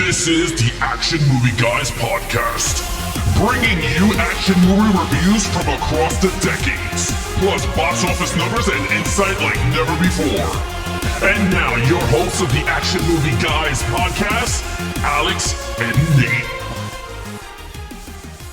This is the Action Movie Guys podcast, bringing you action movie reviews from across the decades, plus box office numbers and insight like never before. And now, your hosts of the Action Movie Guys podcast, Alex and Nate.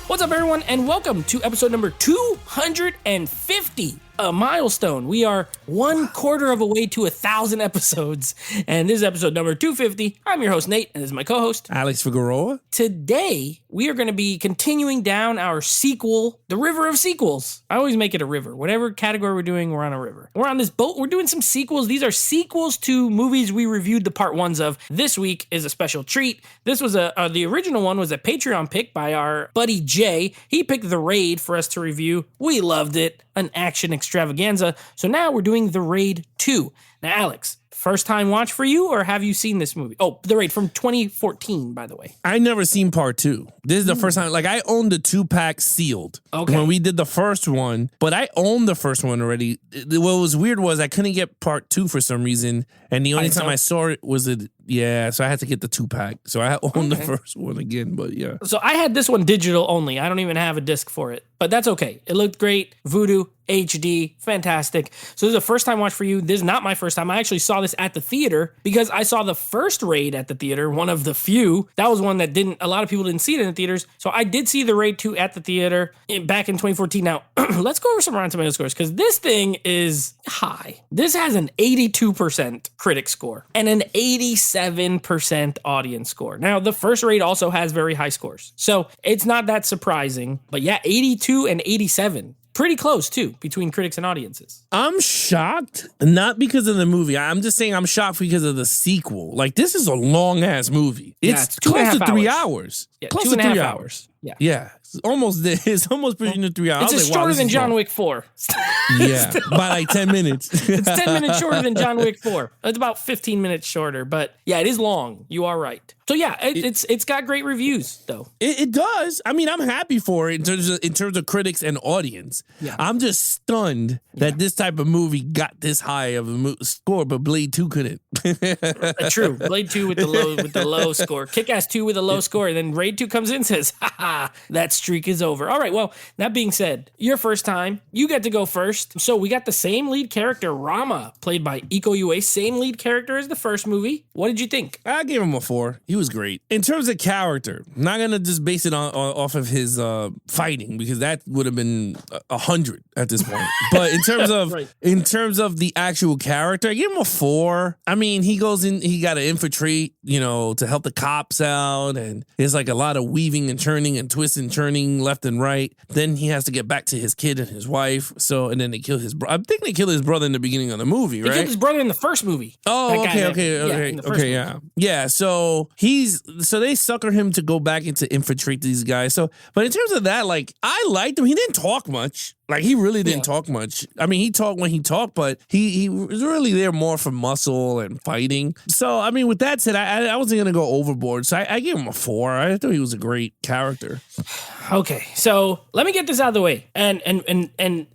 What's up, everyone, and welcome to episode number 250, a milestone. We are one quarter of a way to 1,000 episodes, and this is episode number 250. I'm your host, Nate, and this is my co-host, Alex Figueroa. Today, we are going to be continuing down our sequel, the river of sequels. I always make it a river. Whatever category we're doing, we're on a river. We're on this boat. We're doing some sequels. These are sequels to movies we reviewed the part ones of. This week is a special treat. This was the original one was a Patreon pick by our buddy Jay. He picked The Raid for us to review. We loved it. An action extravaganza. So now we're doing The Raid 2. Now, Alex, first time watch for you, or have you seen this movie? Oh, The Raid from 2014, by the way. I never seen part two. This is the first time. Like, I owned the 2-pack sealed when we did the first one, but I owned the first one already. What was weird was I couldn't get part two for some reason, and the only time I saw it was so I had to get the 2-pack. So I owned the first one again, but yeah. So I had this one digital only. I don't even have a disc for it, but that's okay. It looked great. Voodoo, HD, fantastic. So this is a first time watch for you. This is not my first time. I actually saw this at the theater because I saw the first Raid at the theater, one of the few. That was one that a lot of people didn't see it in the theaters. So I did see The Raid 2 at the theater back in 2014. Now, let's go over some Rotten Tomatoes scores because this thing is high. This has an 82% critic score and an 87% audience score. Now, the first Raid also has very high scores. So it's not that surprising, but yeah, 82 and 87. Pretty close, too, between critics and audiences. I'm shocked, not because of the movie. I'm just saying I'm shocked because of the sequel. Like, this is a long-ass movie. It's close to 3 hours. Yeah, close two and to a 3 half hours. Yeah. Yeah. It's almost pushing to 3 hours. It's shorter than John Wick 4. Yeah, by like 10 minutes. It's 10 minutes shorter than John Wick 4. It's about 15 minutes shorter, but yeah, it is long. You are right. So yeah, it's got great reviews though. It does. I mean, I'm happy for it in terms of critics and audience. Yeah. I'm just stunned that this type of movie got this high of a score, but Blade 2 couldn't. True. Blade 2 with the low score. Kick-Ass 2 with a low score, and then Raid 2 comes in and says, "Ha, that streak is over." All right. Well, that being said, your first time, you get to go first. So we got the same lead character, Rama, played by Iko Uwais, same lead character as the first movie. What did you think? I gave him a 4. He was great. In terms of character, I'm not going to just base it off of his fighting, because that would have been 100 at this point. But in terms of in terms of the actual character, I give him a 4. I mean, he goes in, he got to infiltrate, to help the cops out, and there's like a lot of weaving and turning and twisting and turning left and right. Then he has to get back to his kid and his wife. And then they kill his brother. I think they killed his brother in the beginning of the movie, right? They killed his brother in the first movie. Oh, yeah. So they sucker him to go back and to infiltrate these guys. But in terms of that, like, I liked him. He didn't talk much. Like, he really didn't talk much. I mean, he talked when he talked, but he was really there more for muscle and fighting. So, I mean, with that said, I wasn't going to go overboard. So I gave him a 4. I thought he was a great character. Okay, so let me get this out of the way. And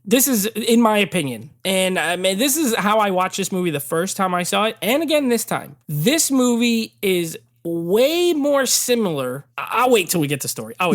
this is, in my opinion, and I mean, this is how I watched this movie the first time I saw it, and again this time. This movie is way more similar. I'll wait till we get to story. I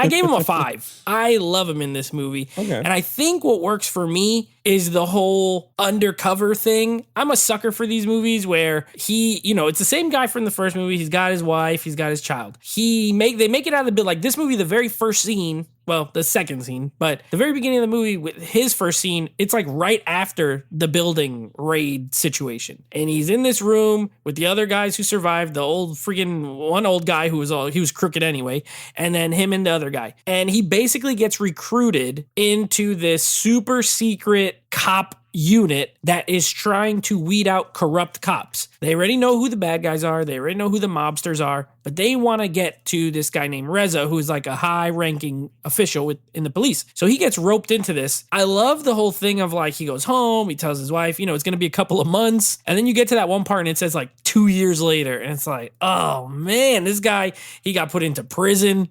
gave him a 5. I love him in this movie. Okay. And I think what works for me is the whole undercover thing. I'm a sucker for these movies where it's the same guy from the first movie. He's got his wife, he's got his child. They make it out of the bit like this movie, the very first scene, well, the second scene, but the very beginning of the movie with his first scene, it's like right after the building raid situation. And he's in this room with the other guys who survived, the one old guy he was crooked anyway, and then him and the other guy. And he basically gets recruited into this super secret cop unit that is trying to weed out corrupt cops. They already know who the bad guys are. They already know who the mobsters are, but they want to get to this guy named Reza, who's like a high-ranking official in the police. So he gets roped into this. I love the whole thing of like, he goes home, he tells his wife, it's going to be a couple of months. And then you get to that one part and it says like 2 years later. And it's like, oh man, this guy, he got put into prison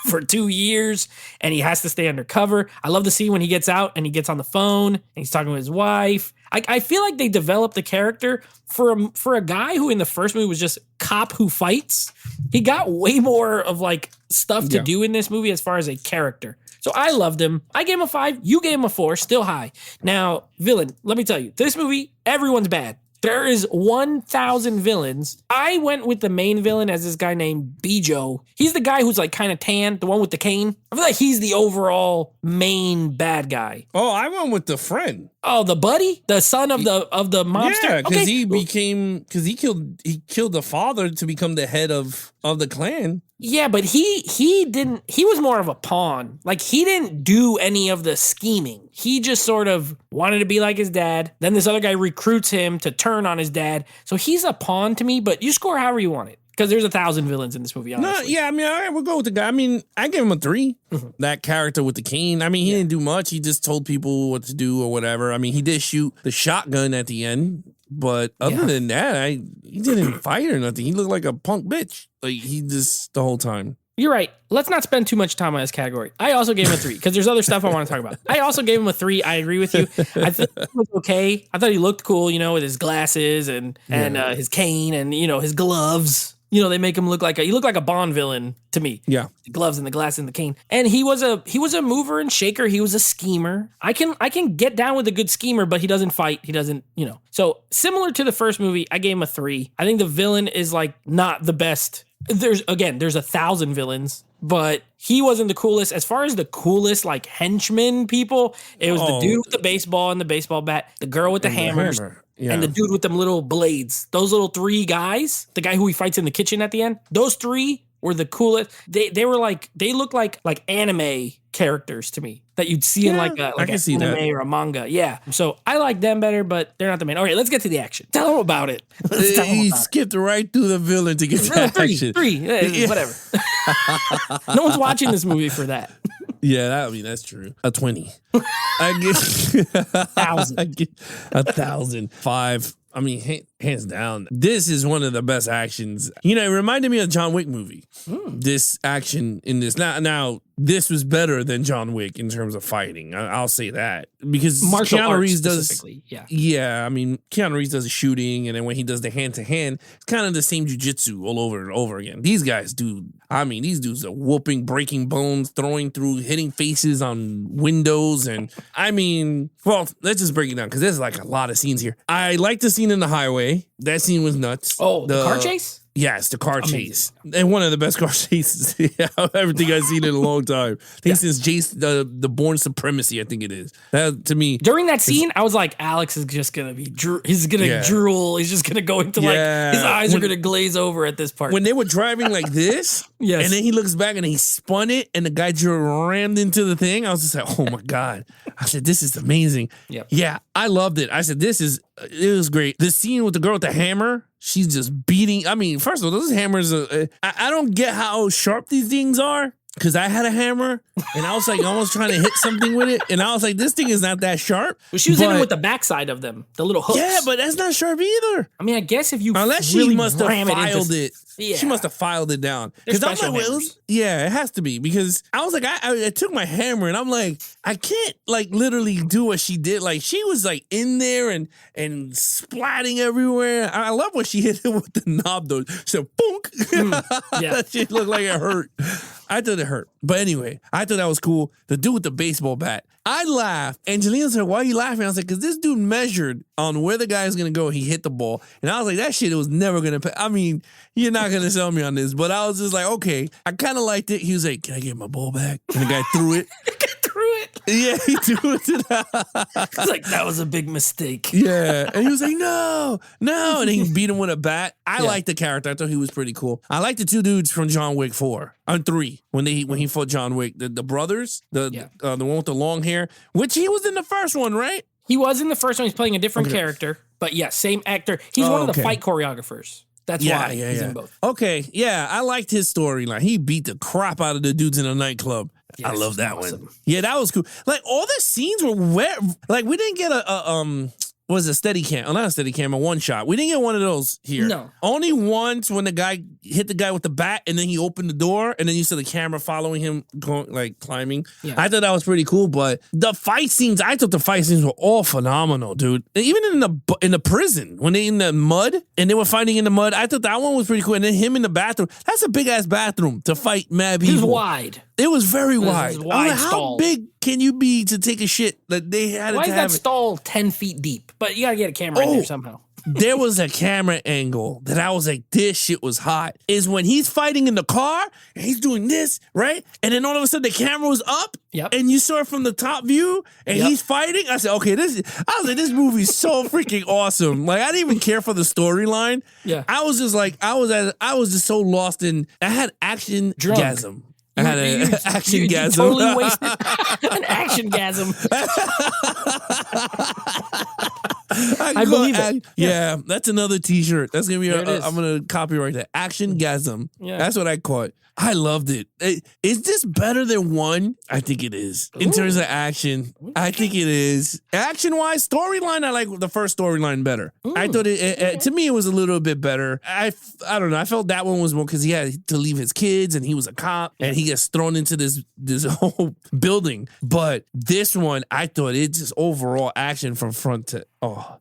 for 2 years and he has to stay undercover. I love the scene when he gets out and he gets on the phone and he's talking with his wife. I feel like they developed the character for a guy who in the first movie was just cop who fights. He got way more of like stuff to do in this movie as far as a character. So I loved him. I gave him a 5. You gave him a 4. Still high. Now, villain, let me tell you, this movie, everyone's bad. There is 1,000 villains. I went with the main villain as this guy named Bijo. He's the guy who's like kind of tan, the one with the cane. I feel like he's the overall main bad guy. Oh, I went with the friend. Oh, the buddy, the son of the mobster. Yeah, because he killed the father to become the head of the clan. Yeah, but he was more of a pawn. Like, he didn't do any of the scheming. He just sort of wanted to be like his dad. Then this other guy recruits him to turn on his dad. So he's a pawn to me, but you score however you want it. Because there's 1,000 villains in this movie, honestly. No, yeah, I mean, all right, we'll go with the guy. I mean, I gave him a 3. That character with the cane. I mean, he didn't do much. He just told people what to do or whatever. I mean, he did shoot the shotgun at the end. But other than that, he didn't fight or nothing. He looked like a punk bitch. Like, he just, the whole time. You're right. Let's not spend too much time on this category. I also gave him a 3 because there's other stuff I want to talk about. I also gave him a 3. I agree with you. I think it was okay. I thought he looked cool, with his glasses and his cane and, his gloves. They make him look like a Bond villain to me. Yeah. The gloves and the glasses and the cane. And he was a mover and shaker. He was a schemer. I can get down with a good schemer, but he doesn't fight. He doesn't, So similar to the first movie, I gave him a 3. I think the villain is like not the best. There's 1,000 villains, but he wasn't the coolest. As far as the coolest, like, henchmen people, it was the dude with the baseball and the baseball bat, the girl with the hammers, and the dude with them little blades. Those little 3 guys, the guy who he fights in the kitchen at the end, those 3 were the coolest. They were like, they looked like anime characters to me that you'd see in like an anime or a manga. Yeah. So I like them better, but they're not the main. All right, let's get to the action. Tell them about it. He skipped right through the villain to get to action. 3, whatever. No one's watching this movie for that. Yeah, that's true. A 20. I get 1,000. I get 1,000. 5. I mean, hands down, this is one of the best actions. It reminded me of John Wick movie. This action in this. Now, this was better than John Wick in terms of fighting. I'll say that. Because martial Keanu arts Reeves specifically, yeah. I mean, Keanu Reeves does the shooting, and then when he does the hand-to-hand, it's kind of the same jiu-jitsu all over and over again. These guys do, these dudes are whooping, breaking bones, throwing through, hitting faces on windows, and let's just break it down, because there's like a lot of scenes here. I like the scene in the highway. That scene was nuts. Oh, the car chase? Yes, the car chase. And one of the best car chases I've ever think I've seen in a long time. I think since the Bourne Supremacy, I think it is. That, to me. During that scene, I was like, Alex is just going to be, he's going to drool. He's just going to go into his eyes are going to glaze over at this part. When they were driving like this, and then he looks back and he spun it and the guy rammed into the thing, I was just like, oh my God. I said, this is amazing. Yep. Yeah, I loved it. I said, it was great. The scene with the girl with the hammer, she's just beating. First of all, those hammers, I don't get how sharp these things are. Because I had a hammer, and I was like almost trying to hit something with it, and I was like, this thing is not that sharp. Well, she was hitting with the backside of them, the little hooks. Yeah, but that's not sharp either. I guess if you unless really she must have filed it. Yeah. She must have filed it down. Because I'm like, it has to be. Because I was like, I took my hammer, and I'm like, I can't like literally do what she did. Like, she was like in there and splatting everywhere. I love when she hit it with the knob though. She said, boonk. That shit looked like it hurt. I thought it hurt. But anyway, I thought that was cool. The dude with the baseball bat. I laughed. Angelina said, why are you laughing? I was like, because this dude measured on where the guy is going to go. He hit the ball. And I was like, that shit was never going to you're not going to sell me on this. But I was just like, okay. I kind of liked it. He was like, can I get my ball back? And the guy threw it. Yeah, he threw it to the He's like, that was a big mistake. Yeah. And he was like, no. And he beat him with a bat. I liked the character. I thought he was pretty cool. I liked the 2 dudes from John Wick 4. 3. When he fought John Wick. The brothers, the one with the long hair, which he was in the first one, right? He was in the first one. He's playing a different character. But same actor. He's one of the fight choreographers. That's why he's in both. Okay, yeah. I liked his storyline. He beat the crap out of the dudes in a nightclub. Yes, I love that one. Yeah, that was cool. Like, all the scenes were where, like, we didn't get a was a steady cam. Oh, not a steady cam, a one shot. We didn't get one of those here. No. Only once when the guy hit the guy with the bat and then he opened the door and then you saw the camera following him going, like climbing. Yeah. I thought that was pretty cool, but the fight scenes, I thought the fight scenes were all phenomenal, dude. Even in the prison, when they in the mud and they were fighting in the mud, I thought that one was pretty cool. And then him in the bathroom. That's a big ass bathroom to fight mad people. It was wide. It was very wide. Wide How stall. big can you be to take a shit? Like they had Why to is have that it. stall 10 feet deep? But you gotta get a camera in there somehow. There was a camera angle that I was like, this shit was hot. Is when he's fighting in the car and he's doing this, right? And then all of a sudden the camera was up and you saw it from the top view and he's fighting. I said, okay, this movie's so freaking awesome. Like, I didn't even care for the storyline. Yeah. I was just like, I was just so lost in, I had action-gasm. I had an action-gasm. You totally wasted an action-gasm. I believe it. Yeah, that's another T-shirt. That's gonna be. I'm gonna copyright that. Action-gasm. Yeah. That's what I caught. I loved it. Is this better than one? I think it is. In terms of action, I think it is. Action-wise, storyline, I like the first storyline better. I thought to me, it was a little bit better. I don't know. I felt that one was more because he had to leave his kids and he was a cop and he gets thrown into this whole building. But this one, I thought it just overall action from front to, oh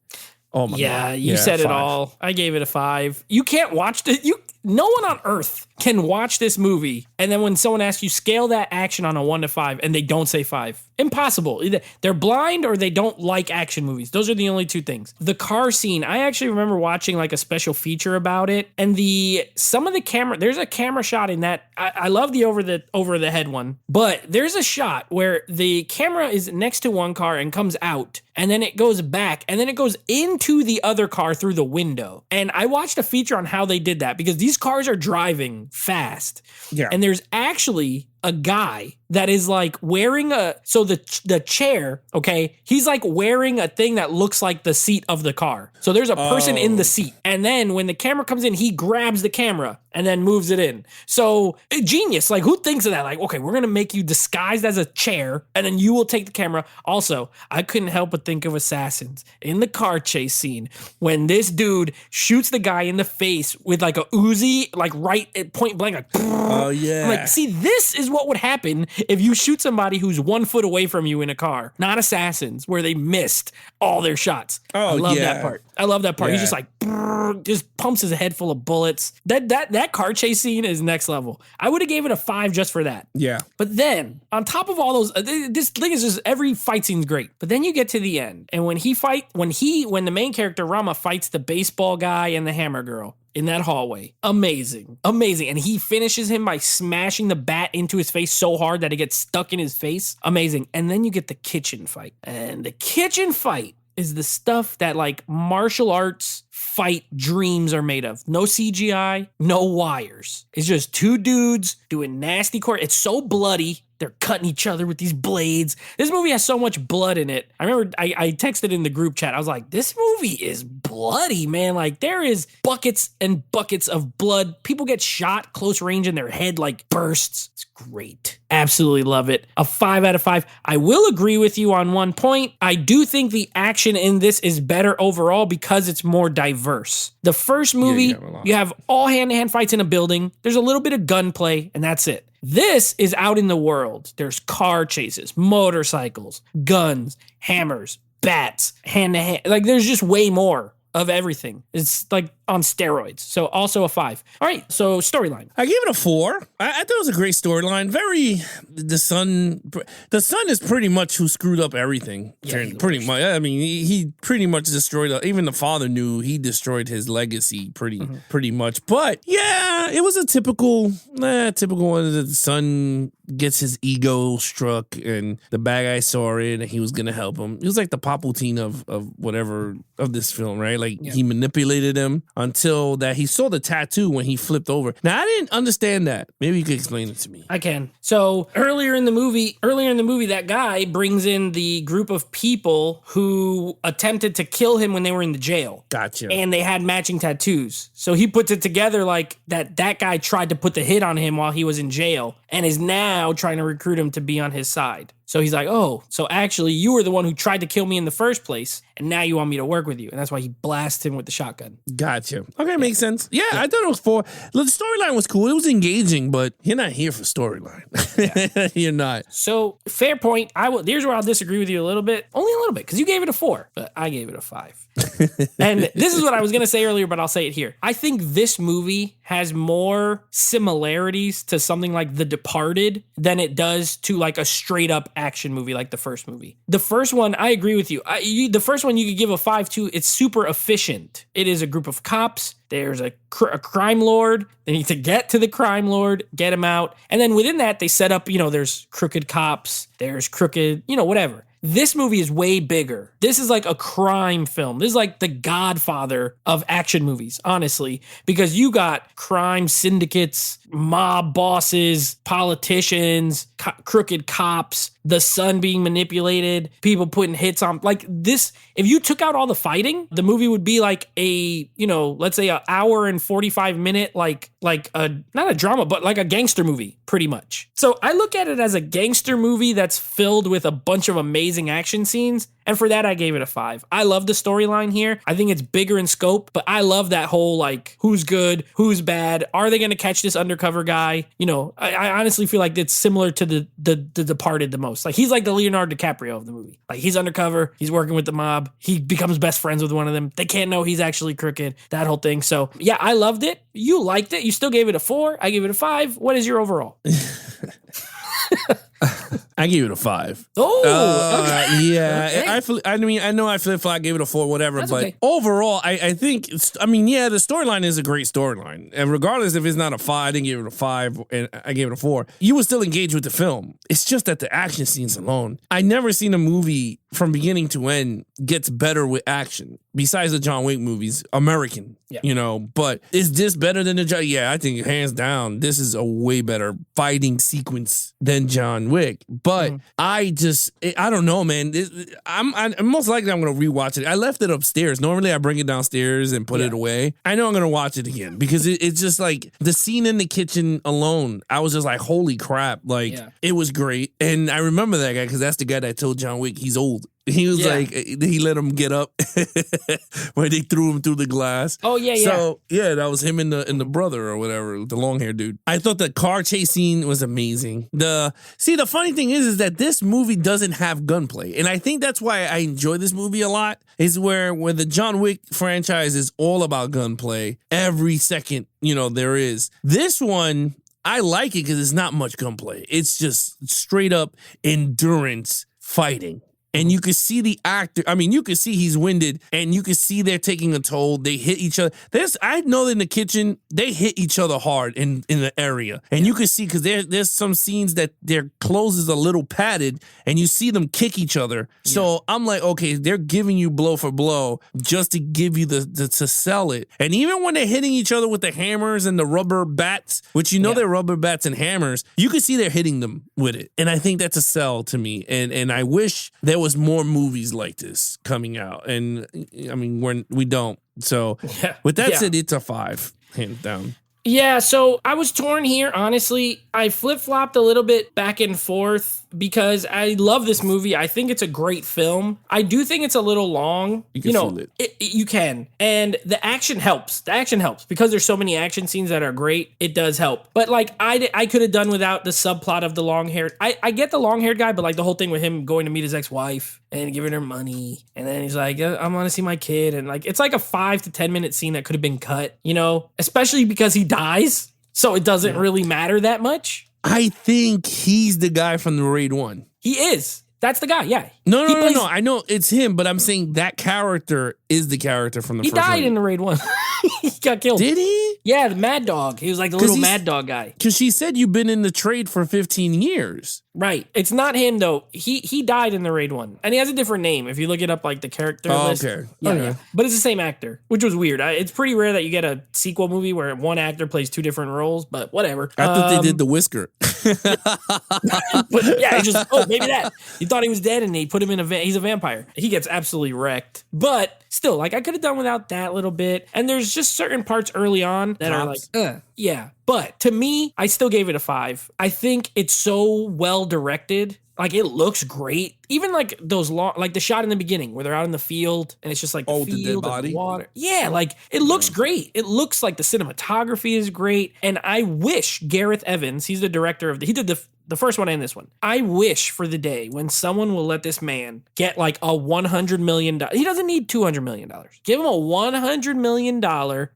my God. You said 5. it all. I gave it a 5. You can't watch it. No one on earth can watch this movie and then when someone asks you scale that action on a 1 to 5 and they don't say 5. Impossible. Either they're blind or they don't like action movies. Those are the only two things. The car scene, I actually remember watching like a special feature about it and some of the camera, there's a camera shot in that. I love the over the head one, but there's a shot where the camera is next to one car and comes out and then it goes back and then it goes into the other car through the window. And I watched a feature on how they did that because these cars are driving fast. Yeah. And there's actually a guy that is like wearing the chair, okay, he's like wearing a thing that looks like the seat of the car. So there's a person in the seat. And then when the camera comes in, he grabs the camera and then moves it in. So genius. Like, who thinks of that? Like, okay, we're going to make you disguised as a chair and then you will take the camera. Also, I couldn't help but think of Assassins in the car chase scene when this dude shoots the guy in the face with like a Uzi, like right at point blank. Like, oh yeah. I'm like, see, this is what would happen if you shoot somebody who's 1 foot away from you in a car. Not Assassins, where they missed all their shots. I love that part. I love that part. He's just like, just pumps his head full of bullets. That car chase scene is next level. I would have gave it a 5 just for that. Yeah. But then, on top of all those, this thing is just, every fight scene's great. But then you get to the end, and when the main character, Rama, fights the baseball guy and the hammer girl in that hallway, amazing. And he finishes him by smashing the bat into his face so hard that it gets stuck in his face. Amazing. And then you get the kitchen fight. And the kitchen fight is the stuff that like martial arts fight dreams are made of. No CGI, no wires. It's just two dudes doing nasty core. It's so bloody. They're cutting each other with these blades. This movie has so much blood in it. I remember I texted in the group chat. I was like, this movie is bloody, man. Like, there is buckets and buckets of blood. People get shot close range and their head like bursts. It's great. Absolutely love it. A 5 out of 5. I will agree with you on one point. I do think the action in this is better overall because it's more diverse. The first movie, you have all hand-to-hand fights in a building. There's a little bit of gunplay, and that's it. This is out in the world. There's car chases, motorcycles, guns, hammers, bats, hand-to-hand. Like, there's just way more of everything. It's like on steroids. So also a 5. All right, so storyline. I gave it a 4. I thought it was a great storyline. The son is pretty much who screwed up everything. Yeah, pretty much. I mean, he pretty much destroyed, even the father knew he destroyed his legacy pretty much. But yeah, it was a typical one. The son gets his ego struck and the bad guy saw it and he was going to help him. It was like the Palpatine of this film, right? Like he manipulated him until that he saw the tattoo when he flipped over. Now, I didn't understand that. Maybe you could explain it to me. I can. So earlier in the movie, that guy brings in the group of people who attempted to kill him when they were in the jail. Gotcha. And they had matching tattoos. So he puts it together like that guy tried to put the hit on him while he was in jail and is now trying to recruit him to be on his side. So he's like, oh, so actually you were the one who tried to kill me in the first place, and now you want me to work with you. And that's why he blasts him with the shotgun. Gotcha. Okay, makes sense. Yeah, I thought it was for the storyline was cool. It was engaging, but you're not here for storyline. Yeah. You're not. So fair point. Here's where I'll disagree with you a little bit, only a little bit, because you gave it a 4, but I gave it a 5. And this is what I was going to say earlier, but I'll say it here. I think this movie has more similarities to something like The Departed than it does to like a straight up action movie like the first movie. The first one, I agree with you. The first one you could give a 5 to. It's super efficient. It is a group of cops. There's a crime lord. They need to get to the crime lord, get him out. And then within that, they set up, there's crooked cops, there's crooked, whatever. This movie is way bigger. This is like a crime film. This is like the Godfather of action movies, honestly, because you got crime syndicates, mob bosses, politicians, crooked cops, the sun being manipulated, people putting hits on like this. If you took out all the fighting, the movie would be like a, let's say an hour and 45 minute, like not a drama, but like a gangster movie, pretty much. So I look at it as a gangster movie that's filled with a bunch of amazing action scenes. And for that, I gave it a 5. I love the storyline here. I think it's bigger in scope, but I love that whole like, who's good, who's bad? Are they going to catch this undercover guy? I honestly feel like it's similar to the Departed the most. Like he's like the Leonardo DiCaprio of the movie. Like he's undercover, he's working with the mob, he becomes best friends with one of them. They can't know he's actually crooked, that whole thing. So yeah, I loved it. You liked it. You still gave it a 4. I gave it a 5. What is your overall? I gave it a 5. Oh, okay. Yeah. Okay. I know I flip-flop, I gave it a 4, whatever. That's but okay. overall, I think, the storyline is a great storyline. And regardless if it's not a 5, I didn't give it a 5, and I gave it a 4. You would still engage with the film. It's just that the action scenes alone. I never seen a movie from beginning to end gets better with action. Besides the John Wick movies, American, but is this better than the John? Yeah, I think hands down, this is a way better fighting sequence than John Wick. But I don't know, man. I'm most likely I'm going to rewatch it. I left it upstairs. Normally I bring it downstairs and put it away. I know I'm going to watch it again because it's just like the scene in the kitchen alone. I was just like, holy crap. It was great. And I remember that guy because that's the guy that told John Wick he's old. He was like, he let him get up when they threw him through the glass. Oh, yeah, So, that was him and the brother or whatever, the long haired dude. I thought the car chase scene was amazing. The funny thing is that this movie doesn't have gunplay. And I think that's why I enjoy this movie a lot, is where the John Wick franchise is all about gunplay. Every second, there is. This one, I like it because it's not much gunplay. It's just straight up endurance fighting. And you could see the actor. I mean, you could see he's winded, and you could see they're taking a toll. They hit each other. I know in the kitchen they hit each other hard in the area, and you could see because there's some scenes that their clothes is a little padded, and you see them kick each other. So I'm like, okay, they're giving you blow for blow just to give you the to sell it. And even when they're hitting each other with the hammers and the rubber bats, which they're rubber bats and hammers, you can see they're hitting them with it. And I think that's a sell to me. And I wish there was more movies like this coming out, and I mean we don't. So with that said, it's a 5, hands down. Yeah, so I was torn here, honestly. I flip-flopped a little bit back and forth because I love this movie. I think it's a great film. I do think it's a little long. You can feel it. You can. And the action helps. Because there's so many action scenes that are great, it does help. But like I could have done without the subplot of the long-haired. I get the long-haired guy, but like the whole thing with him going to meet his ex-wife and giving her money. And then he's like, I want to see my kid. And like, it's like a 5 to 10 minute scene that could have been cut, especially because he dies. So it doesn't really matter that much. I think he's the guy from the Raid 1. He is. That's the guy, yeah. No. I know it's him, but I'm saying that character is the character from the first He died Raid. in the Raid 1. He got killed. Did he? Yeah, the Mad Dog. He was like the little Mad Dog guy. Because she said you've been in the trade for 15 years. Right. It's not him, though. He died in the Raid 1. And he has a different name. If you look it up, like the character list. Okay. Yeah. But it's the same actor, which was weird. It's pretty rare that you get a sequel movie where one actor plays 2 different roles, but whatever. I thought they did the whisker. But yeah, maybe that. You thought he was dead and they put him in he's a vampire. He gets absolutely wrecked. But still, like I could have done without that little bit. And there's just certain parts early on that are like, yeah. But to me, I still gave it a 5. I think it's so well directed Like, it looks great. Even like those long, like the shot in the beginning where they're out in the field and it's just like the field and the water. Yeah, like it looks great. It looks like the cinematography is great. And I wish Gareth Evans, he's the director of he did the first one and this one. I wish for the day when someone will let this man get like a $100 million. He doesn't need $200 million. Give him a $100 million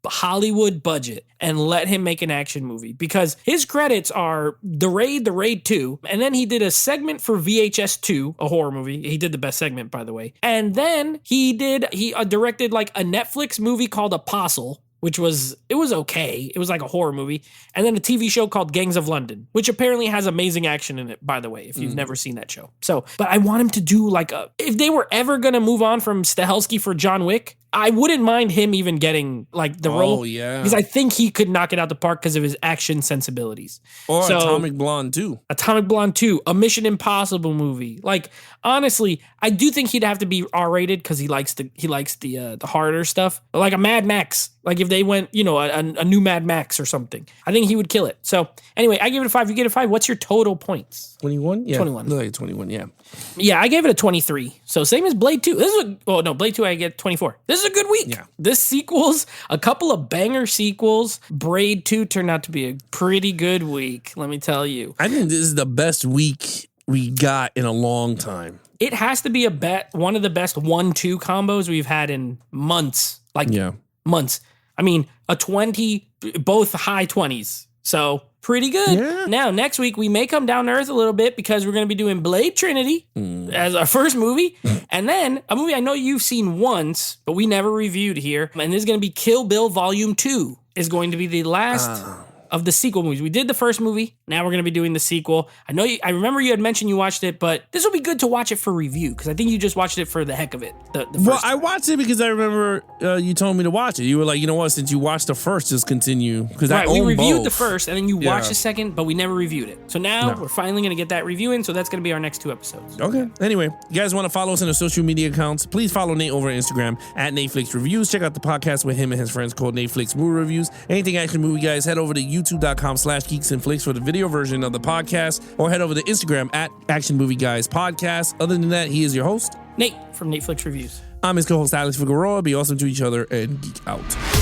Hollywood budget and let him make an action movie, because his credits are The Raid 2, and then he did a segment for VHS 2, a horror movie. He did the best segment, by the way. And then he directed like a Netflix movie called Apostle, which was okay. It was like a horror movie. And then a TV show called Gangs of London, which apparently has amazing action in it, by the way, if you've never seen that show. So, but I want him to do like if they were ever going to move on from Stahelski for John Wick, I wouldn't mind him even getting like the role. Oh, yeah. Because I think he could knock it out the park because of his action sensibilities. Or Atomic Blonde 2. Atomic Blonde 2, a Mission Impossible movie. Like, honestly, I do think he'd have to be R-rated because he likes the harder stuff. But like a Mad Max. Like if they went, a new Mad Max or something. I think he would kill it. So anyway, I give it a 5. You get a 5. What's your total points? 21? Yeah. 21. Like 21, yeah. Yeah, I gave it a 23. So same as Blade 2. Blade 2 I get 24. This is a good week. Yeah. This sequels, a couple of banger sequels. Braid 2 turned out to be a pretty good week, let me tell you. I think this is the best week we got in a long time. It has to be one of the best 1-2 combos we've had in months. Months. I mean, a 20, both high 20s. So pretty good. Yeah. Now, next week, we may come down to earth a little bit because we're going to be doing Blade Trinity as our first movie. And then a movie I know you've seen once, but we never reviewed here. And this is going to be Kill Bill Volume 2 is going to be the last of the sequel movies. We did the first movie. Now we're going to be doing the sequel. I remember you had mentioned you watched it, but this will be good to watch it for review because I think you just watched it for the heck of it. Well, I watched it because I remember you told me to watch it. You were like, you know what, since you watched the first, just continue. Because we reviewed the first and then you watched the second, but we never reviewed it. So now we're finally going to get that review in. So that's going to be our next 2 episodes. Okay. Anyway, you guys want to follow us on our social media accounts? Please follow Nate over on Instagram at Netflix Reviews. Check out the podcast with him and his friends called Netflix Movie Reviews. Anything action movie, guys, head over to youtube.com/Geeks and Flicks for the video version of the podcast, or head over to Instagram at Action Movie Guys Podcast. Other than that, he is your host, Nate from Netflix Reviews. I'm his co-host, Alex Figueroa. Be awesome to each other and geek out.